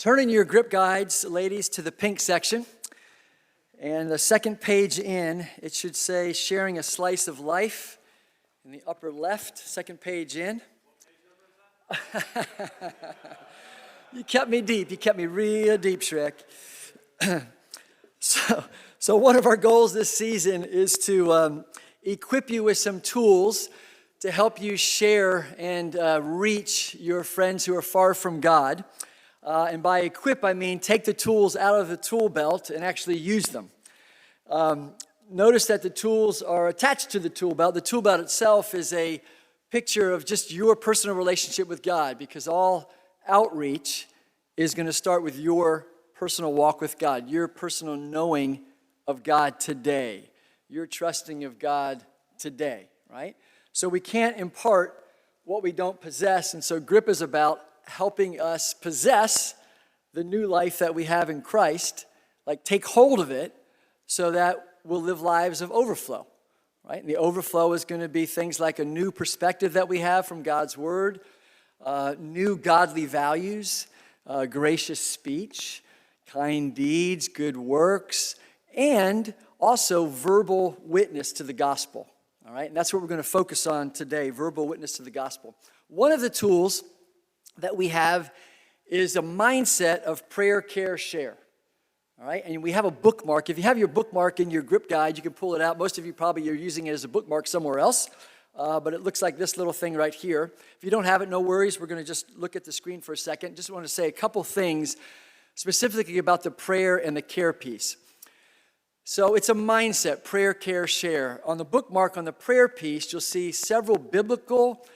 Turn in your grip guides, ladies, to the pink section. And the second page in, it should say Sharing a Slice of Life in the upper left, second page in. You kept me deep. You kept me real deep, Shrek. So one of our goals this season is to equip you with some tools to help you share and reach your friends who are far from God. And by equip, I mean take the tools out of the tool belt and actually use them. Notice that the tools are attached to the tool belt. The tool belt itself is a picture of just your personal relationship with God, because all outreach is going to start with your personal walk with God, your personal knowing of God today, your trusting of God today, right? So we can't impart what we don't possess, and so GRIP is about helping us possess the new life that we have in Christ, like take hold of it so that we'll live lives of overflow, right? And the overflow is going to be things like a new perspective that we have from God's Word, new godly values, gracious speech, kind deeds, good works, and also verbal witness to the gospel, all right? And that's what we're going to focus on today, verbal witness to the gospel. One of the tools that we have is a mindset of prayer, care, share. All right, and we have a bookmark. If you have your bookmark in your grip guide, you can pull it out. Most of you probably are using it as a bookmark somewhere else, but it looks like this little thing right here. If you don't have it, no worries. We're going to just look at the screen for a second. Just want to say a couple things specifically about the prayer and the care piece. So it's a mindset, prayer, care, share. On the bookmark, on the prayer piece, you'll see several biblical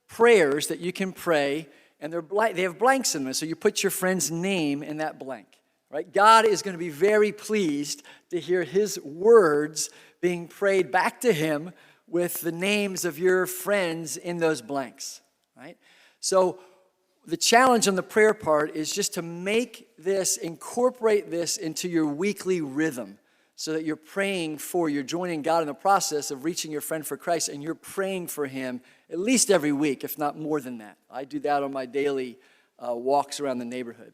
prayers that you can pray, and they have blanks in them, so you put your friend's name in that blank, right? God is going to be very pleased to hear his words being prayed back to him with the names of your friends in those blanks, right? So the challenge on the prayer part is just to incorporate this into your weekly rhythm so that you're joining God in the process of reaching your friend for Christ, and you're praying for him at least every week, if not more than that. I do that on my daily walks around the neighborhood.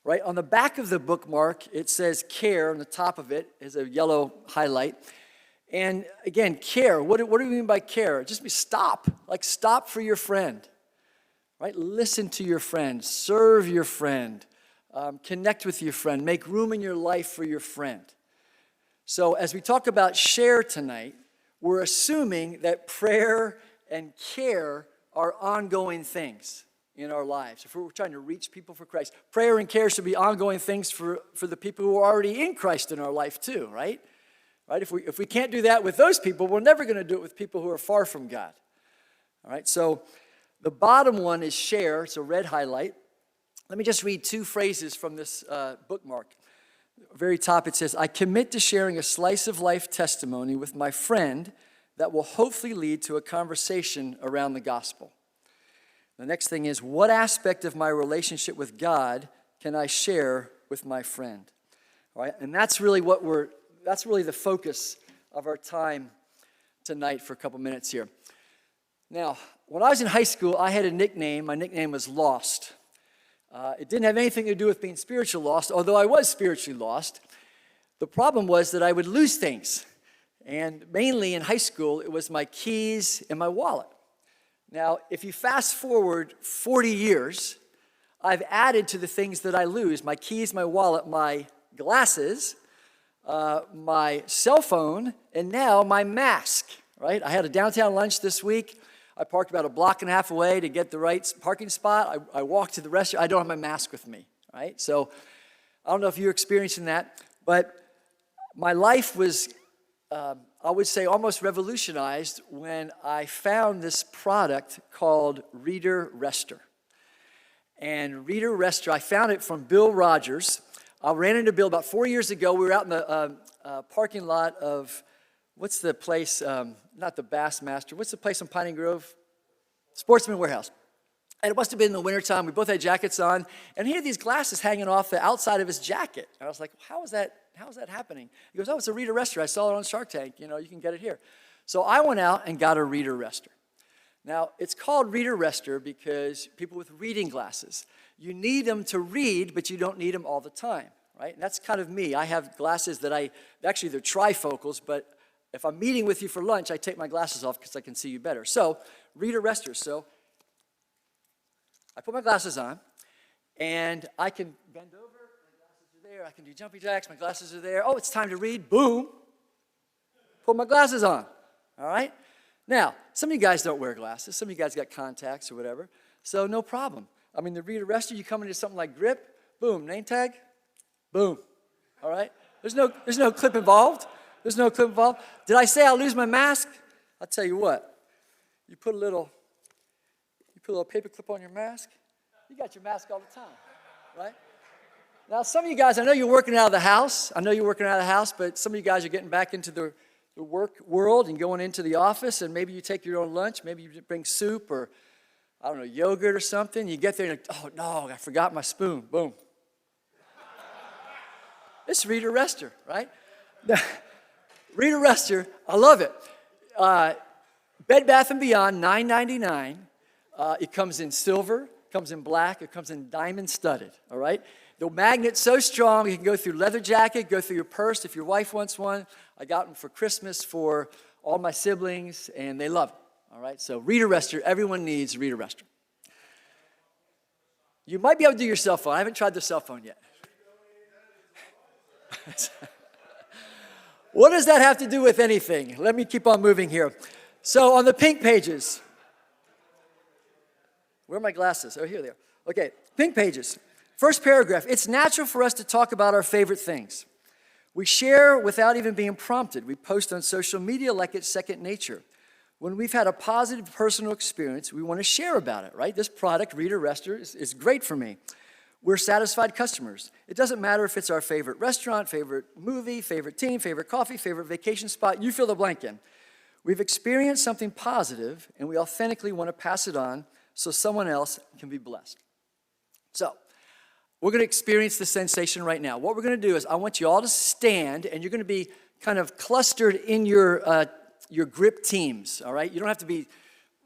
Right, on the back of the bookmark, it says care. On the top of it is a yellow highlight. And again, care, what do we mean by care? It just means stop, like stop for your friend, right? Listen to your friend, serve your friend, connect with your friend, make room in your life for your friend. So as we talk about share tonight, we're assuming that prayer and care are ongoing things in our lives. If we're trying to reach people for Christ, prayer and care should be ongoing things for the people who are already in Christ in our life too, right? Right? If we can't do that with those people, we're never going to do it with people who are far from God. All right, so the bottom one is share. It's a red highlight. Let me just read two phrases from this bookmark. Very top, it says, I commit to sharing a slice of life testimony with my friend that will hopefully lead to a conversation around the gospel. The next thing is, what aspect of my relationship with God can I share with my friend? All right, and that's really the focus of our time tonight for a couple minutes here. Now, when I was in high school, I had a nickname. My nickname was Lost. It didn't have anything to do with being spiritually lost, although I was spiritually lost. The problem was that I would lose things. And mainly in high school, it was my keys and my wallet. Now, if you fast forward 40 years, I've added to the things that I lose, my keys, my wallet, my glasses, my cell phone, and now my mask, right? I had a downtown lunch this week. I parked about a block and a half away to get the right parking spot. I walked to the restaurant. I don't have my mask with me, right? So I don't know if you're experiencing that, but my life was, I would say, almost revolutionized when I found this product called Reader Rester. And Reader Rester, I found it from Bill Rogers. I ran into Bill about 4 years ago. We were out in the parking lot of, what's the place, not the Bassmaster, what's the place in Piney Grove? Sportsman Warehouse. And it must have been in the wintertime. We both had jackets on, and he had these glasses hanging off the outside of his jacket. And I was like, how is that happening? He goes, oh, it's a Reader Rester. I saw it on Shark Tank. You can get it here. So I went out and got a Reader Rester. Now, it's called Reader Rester because people with reading glasses, You need them to read, but you don't need them all the time, right? And that's kind of me. I have glasses that actually they're trifocals, but if I'm meeting with you for lunch, I take my glasses off because I can see you better. So, reader resters. So, I put my glasses on, and I can bend over, my glasses are there. I can do jumping jacks, my glasses are there. Oh, it's time to read. Boom. Put my glasses on, all right? Now, some of you guys don't wear glasses. Some of you guys got contacts or whatever, so no problem. I mean, the reader rester, you come into something like grip, boom, name tag, boom, all right? There's no clip involved. There's no clip involved. Did I say I'll lose my mask? I'll tell you what. You put a little paper clip on your mask, you got your mask all the time, right? Now, some of you guys, I know you're working out of the house. But some of you guys are getting back into the work world and going into the office, and maybe you take your own lunch. Maybe you bring soup or, I don't know, yogurt or something. You get there and you're like, oh, no, I forgot my spoon. Boom. It's reader rester, right? Reader rester, I love it. Bed Bath & Beyond, $9.99. It comes in silver, comes in black, it comes in diamond studded, all right? The magnet's so strong, you can go through leather jacket, go through your purse if your wife wants one. I got them for Christmas for all my siblings, and they love it, all right? So reader rester, everyone needs a reader rester. You might be able to do your cell phone. I haven't tried the cell phone yet. What does that have to do with anything? Let me keep on moving here. So on the pink pages, where are my glasses? Oh, here they are. Okay, pink pages. First paragraph, it's natural for us to talk about our favorite things. We share without even being prompted. We post on social media like it's second nature. When we've had a positive personal experience, we want to share about it, right? This product, Reader Rester, is great for me. We're satisfied customers. It doesn't matter if it's our favorite restaurant, favorite movie, favorite team, favorite coffee, favorite vacation spot, you fill the blank in. We've experienced something positive, and we authentically want to pass it on so someone else can be blessed. So, we're going to experience the sensation right now. What we're going to do is I want you all to stand, and you're going to be kind of clustered in your grip teams, all right? You don't have to be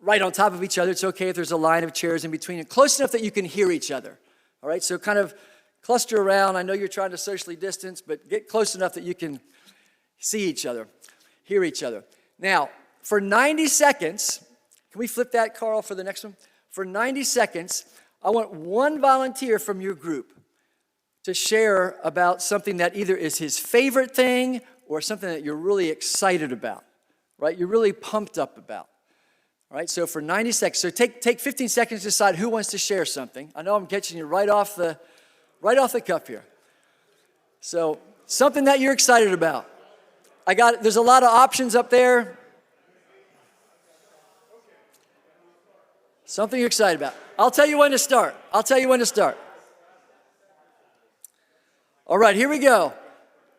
right on top of each other. It's okay if there's a line of chairs in between, and close enough that you can hear each other, all right? So kind of cluster around. I know you're trying to socially distance, but get close enough that you can see each other, hear each other. Now, for 90 seconds, can we flip that, Carl, for the next one? For 90 seconds, I want one volunteer from your group to share about something that either is his favorite thing or something that you're really excited about, right? You're really pumped up about, all right? So for 90 seconds, so take 15 seconds to decide who wants to share something. I know I'm catching you right off the cuff here. So something that you're excited about. There's a lot of options up there. Something you're excited about. I'll tell you when to start. All right, here we go.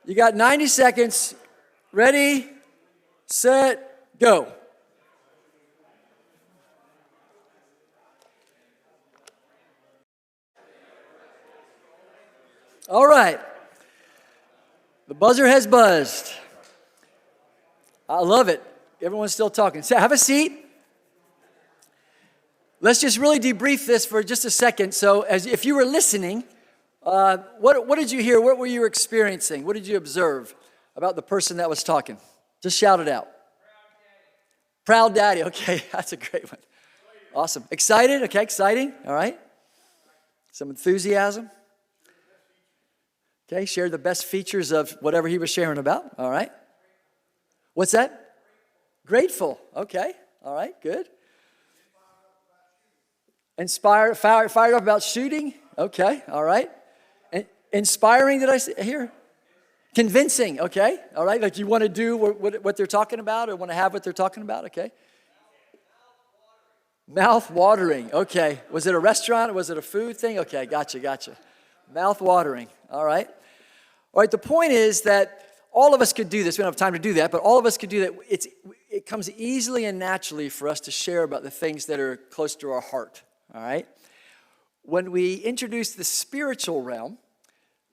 You got 90 seconds. Ready, set, go. All right. The buzzer has buzzed. I love it. Everyone's still talking. So have a seat. Let's just really debrief this for just a second. So if you were listening, what did you hear? What were you experiencing? What did you observe about the person that was talking? Just shout it out. Proud daddy. Okay, that's a great one. Awesome. Excited? Okay, exciting. All right. Some enthusiasm. Okay, share the best features of whatever he was sharing about. All right. What's that? Grateful. Okay. All right, good. Fired up about shooting. Okay, all right. Inspiring, did I hear? Convincing, okay, all right. Like you want to do what they're talking about or want to have what they're talking about, okay. Mouth watering, okay. Was it a restaurant or was it a food thing? Okay, gotcha. Mouth watering, all right. All right, the point is that all of us could do this. We don't have time to do that, but all of us could do that. It comes easily and naturally for us to share about the things that are close to our heart. All right? When we introduce the spiritual realm,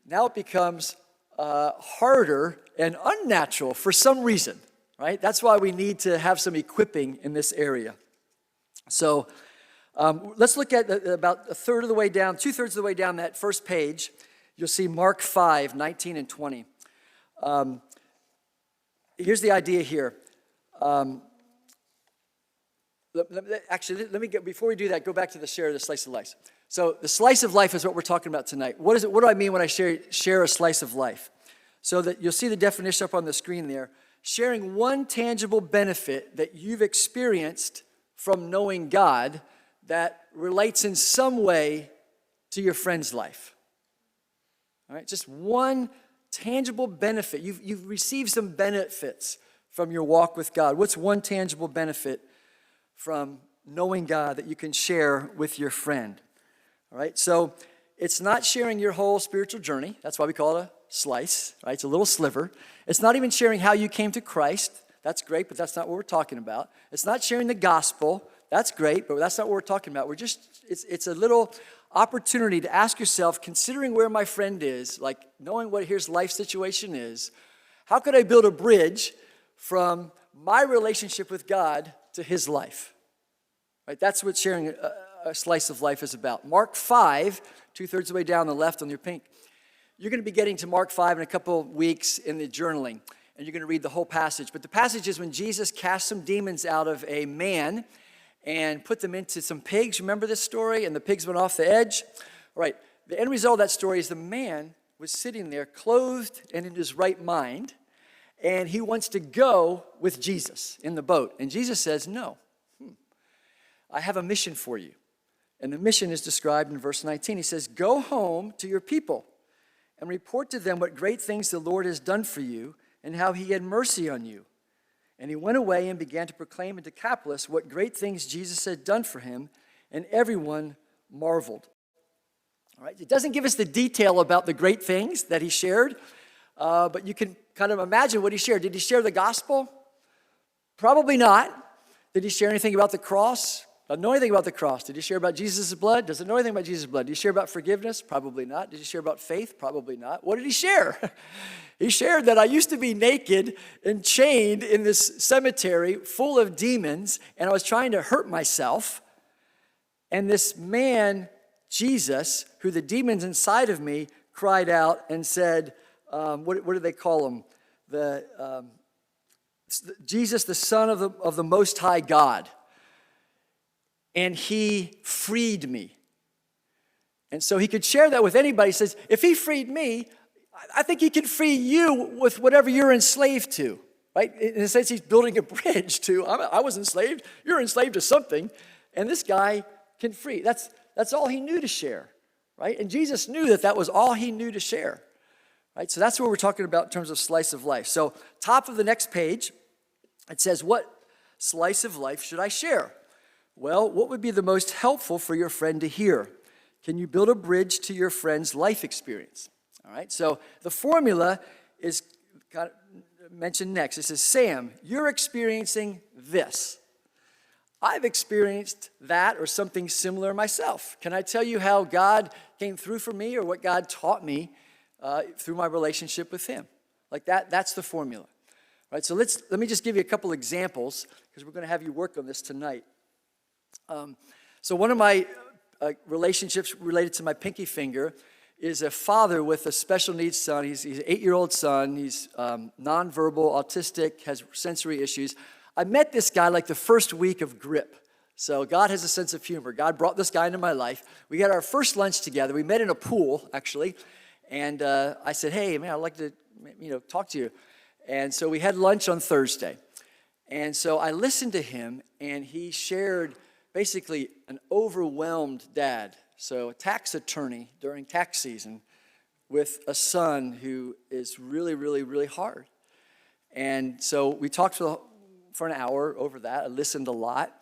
now it becomes harder and unnatural for some reason, right? That's why we need to have some equipping in this area. So Let's look at about a third of the way down, 2/3 of the way down that first page. You'll see Mark 5, 19 and 20. Here's the idea here. Before we do that, go back to the share of the slice of life. So the slice of life is what we're talking about tonight. What is it? What do I mean when I share a slice of life? So that you'll see the definition up on the screen there. Sharing one tangible benefit that you've experienced from knowing God that relates in some way to your friend's life. All right, just one tangible benefit. You've received some benefits from your walk with God. What's one tangible benefit from knowing God that you can share with your friend? All right, so it's not sharing your whole spiritual journey. That's why we call it a slice, right? It's a little sliver. It's not even sharing how you came to Christ. That's great, but that's not what we're talking about. It's not sharing the gospel. That's great, but that's not what we're talking about. It's a little opportunity to ask yourself, considering where my friend is, like knowing what his life situation is, how could I build a bridge from my relationship with God to his life? Right? That's what sharing a slice of life is about. Mark 5, 2/3 of the way down the left on your pink. You're going to be getting to Mark 5 in a couple of weeks in the journaling, and you're going to read the whole passage. But the passage is when Jesus cast some demons out of a man and put them into some pigs. Remember this story? And the pigs went off the edge. All right. The end result of that story is the man was sitting there clothed and in his right mind, and he wants to go with Jesus in the boat. And Jesus says, no, I have a mission for you. And the mission is described in verse 19. He says, go home to your people and report to them what great things the Lord has done for you and how he had mercy on you. And he went away and began to proclaim in Decapolis what great things Jesus had done for him, and everyone marveled. All right, it doesn't give us the detail about the great things that he shared, but you can kind of imagine what he shared. Did he share the gospel? Probably not. Did he share anything about the cross? Doesn't know anything about the cross. Did he share about Jesus' blood? Doesn't know anything about Jesus' blood. Did he share about forgiveness? Probably not. Did he share about faith? Probably not. What did he share? He shared that I used to be naked and chained in this cemetery full of demons, and I was trying to hurt myself. And this man, Jesus, who the demons inside of me cried out and said, what do they call him? Jesus, the Son of the Most High God. And he freed me. And so he could share that with anybody. He says, if he freed me, I think he can free you with whatever you're enslaved to, right? In a sense, he's building a bridge to, I was enslaved, you're enslaved to something, and this guy can free. That's all he knew to share, right? And Jesus knew that was all he knew to share, right? So that's what we're talking about in terms of slice of life. So top of the next page, it says, what slice of life should I share? Well, what would be the most helpful for your friend to hear? Can you build a bridge to your friend's life experience? All right, so the formula is kind of mentioned next. It says, Sam, you're experiencing this. I've experienced that or something similar myself. Can I tell you how God came through for me or what God taught me through my relationship with him? Like that's the formula. All right, so let me just give you a couple examples because we're going to have you work on this tonight. So one of my relationships related to my pinky finger is a father with a special needs son. He's an 8-year-old son. He's nonverbal, autistic, has sensory issues. I met this guy like the first week of GRIP. So God has a sense of humor. God brought this guy into my life. We had our first lunch together. We met in a pool, actually. And I said, hey, man, I'd like to talk to you. And so we had lunch on Thursday. And so I listened to him, and he shared basically an overwhelmed dad, so a tax attorney during tax season with a son who is really, really, really hard. And so we talked for an hour over that. I listened a lot.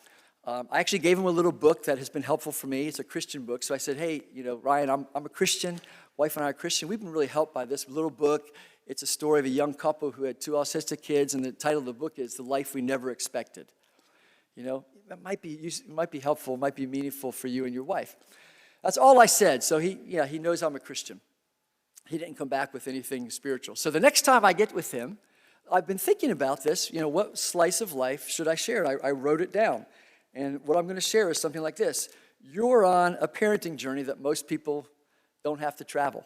I actually gave him a little book that has been helpful for me. It's a Christian book. So I said, hey, Ryan, I'm a Christian. Wife and I are Christian. We've been really helped by this little book. It's a story of a young couple who had 2 autistic kids, and the title of the book is The Life We Never Expected. It might be helpful, might be meaningful for you and your wife. That's all I said. So he knows I'm a Christian. He didn't come back with anything spiritual. So the next time I get with him, I've been thinking about this. What slice of life should I share? I wrote it down. And what I'm going to share is something like this. you're on a parenting journey that most people don't have to travel.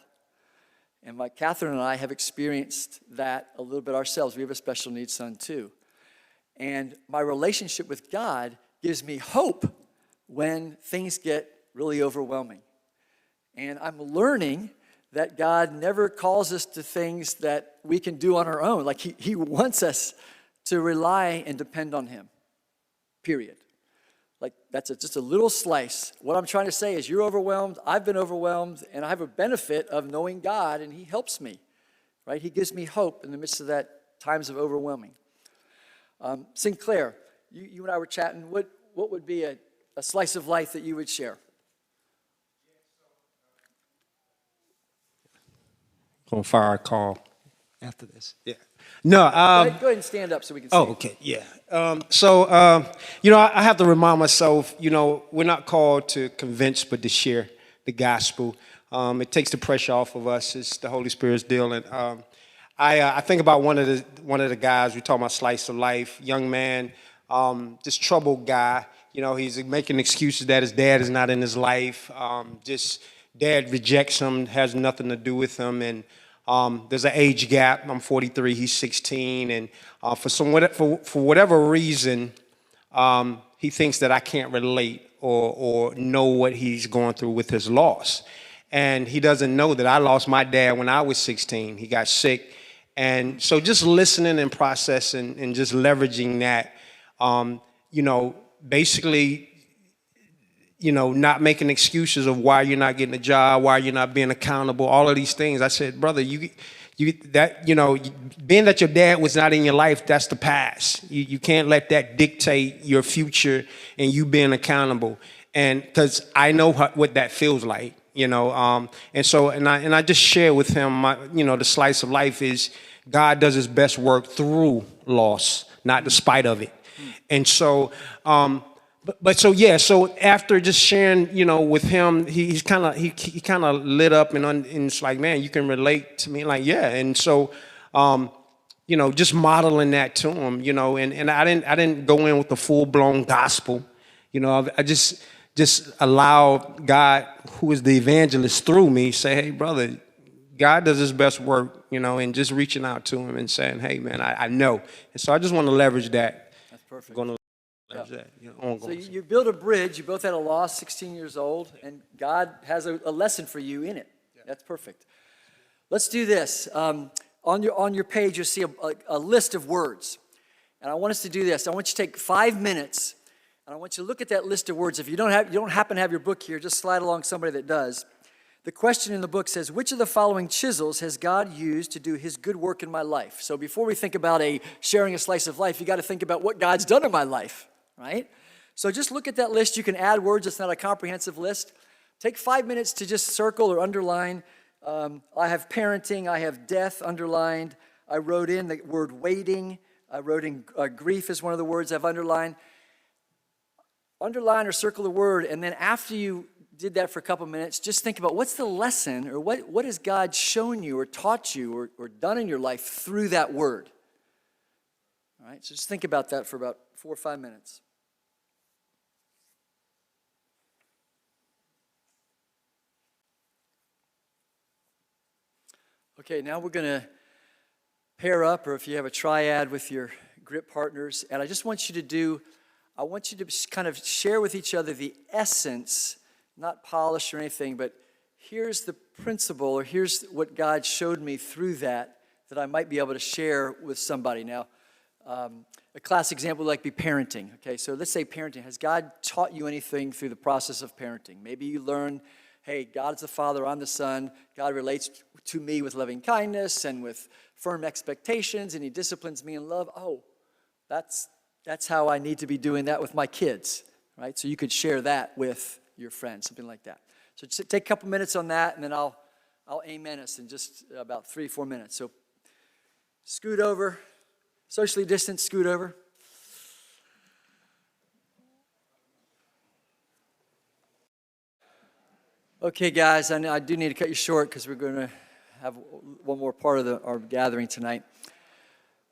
And Catherine and I have experienced that a little bit ourselves. We have a special needs son too. And my relationship with God gives me hope when things get really overwhelming. And I'm learning that God never calls us to things that we can do on our own. Like he wants us to rely and depend on him, period. Like that's just a little slice. What I'm trying to say is you're overwhelmed, I've been overwhelmed, and I have a benefit of knowing God, and he helps me, right? He gives me hope in the midst of that times of overwhelming. Sinclair, you and I were chatting. What would be a slice of life that you would share? On fire call after this. Yeah. No. Go ahead and stand up so we can see. Oh, okay. Yeah. I have to remind myself, we're not called to convince, but to share the gospel. It takes the pressure off of us. It's the Holy Spirit's deal. And I think about one of the guys, we talk about slice of life, young man, this troubled guy. He's making excuses that his dad is not in his life. Just dad rejects him, has nothing to do with him. And there's an age gap. I'm 43, he's 16. And for whatever reason, he thinks that I can't relate or know what he's going through with his loss. And he doesn't know that I lost my dad when I was 16. He got sick. And so just listening and processing and just leveraging that, basically, not making excuses of why you're not getting a job, why you're not being accountable, all of these things. I said, brother, being that your dad was not in your life, that's the past. You can't let that dictate your future and you being accountable. And because I know what that feels like, and I just share with him, the slice of life is God does his best work through loss, not despite of it. And so, so after just sharing, with him, he kind of lit up and it's like, man, you can relate to me, like, yeah. And so, just modeling that to him, and I didn't go in with the full blown gospel, I just allow God, who is the evangelist through me, say, hey, brother, God does his best work, and just reaching out to him and saying, hey, man, I know. And so I just want to leverage that. That's perfect. That, So you build a bridge. You both had a loss, 16 years old, and God has a lesson for you in it. Yeah. That's perfect. Let's do this. On your page, you'll see a list of words. And I want us to do this. I want you to take 5 minutes, and I want you to look at that list of words. If you don't happen to have your book here, just slide along somebody that does. The question in the book says, which of the following chisels has God used to do his good work in my life? So before we think about sharing a slice of life, you got to think about what God's done in my life, right? So just look at that list. You can add words. It's not a comprehensive list. Take 5 minutes to just circle or underline. I have parenting. I have death underlined. I wrote in the word waiting. I wrote in grief is one of the words I've underlined. Underline or circle the word, and then after you did that for a couple minutes, just think about what's the lesson or what has God shown you or taught you or done in your life through that word. All right, so just think about that for about 4 or 5 minutes. Okay, now we're going to pair up, or if you have a triad with your grip partners, and I want you to kind of share with each other the essence, not polish or anything, but here's the principle, or here's what God showed me through that I might be able to share with somebody. Now, a classic example would be parenting. Okay, so let's say parenting. Has God taught you anything through the process of parenting? Maybe you learn, hey, God's the Father, I'm the Son. God relates to me with loving kindness and with firm expectations, and he disciplines me in love. Oh, that's how I need to be doing that with my kids, right? So you could share that with your friends, something like that. So just take a couple minutes on that, and then I'll amen us in just about 3-4 minutes. So scoot over, socially distant, scoot over. Okay, guys, I do need to cut you short because we're going to have one more part of our gathering tonight.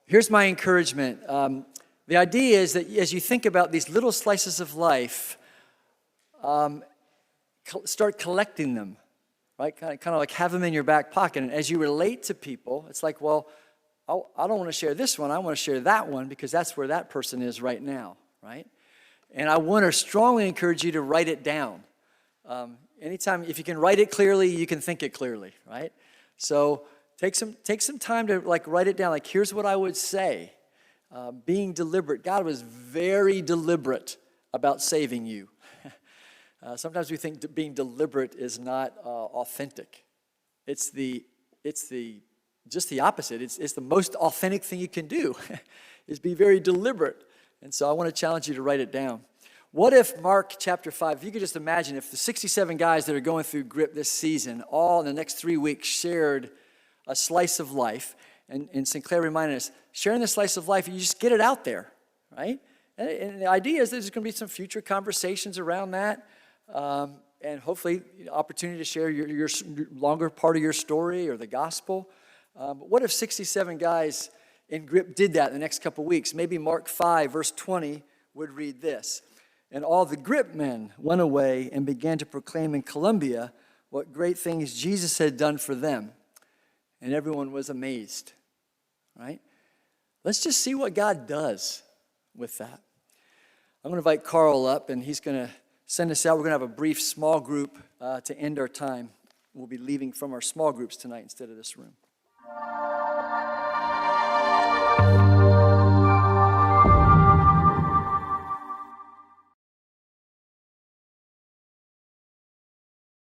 Here's my encouragement. The idea is that as you think about these little slices of life, start collecting them, right? Kind of like have them in your back pocket. And as you relate to people, it's like, well, I don't want to share this one. I want to share that one because that's where that person is right now, right? And I want to strongly encourage you to write it down. Anytime, if you can write it clearly, you can think it clearly, right? So take some time to like write it down. Like, here's what I would say. Being deliberate. God was very deliberate about saving you. Sometimes we think being deliberate is not authentic. It's just the opposite. It's the most authentic thing you can do, is be very deliberate. And so I want to challenge you to write it down. What if Mark chapter 5, if you could just imagine if the 67 guys that are going through GRIP this season, all in the next 3 weeks, shared a slice of life, and Sinclair reminded us, sharing the slice of life, you just get it out there, right? And the idea is there's going to be some future conversations around that, and hopefully opportunity to share your longer part of your story or the gospel. But what if 67 guys in GRIP did that in the next couple weeks? Maybe Mark 5, verse 20 would read this. And all the GRIP men went away and began to proclaim in Columbia what great things Jesus had done for them. And everyone was amazed, right? Let's just see what God does with that. I'm going to invite Carl up, and he's going to send us out. We're going to have a brief small group to end our time. We'll be leaving from our small groups tonight instead of this room.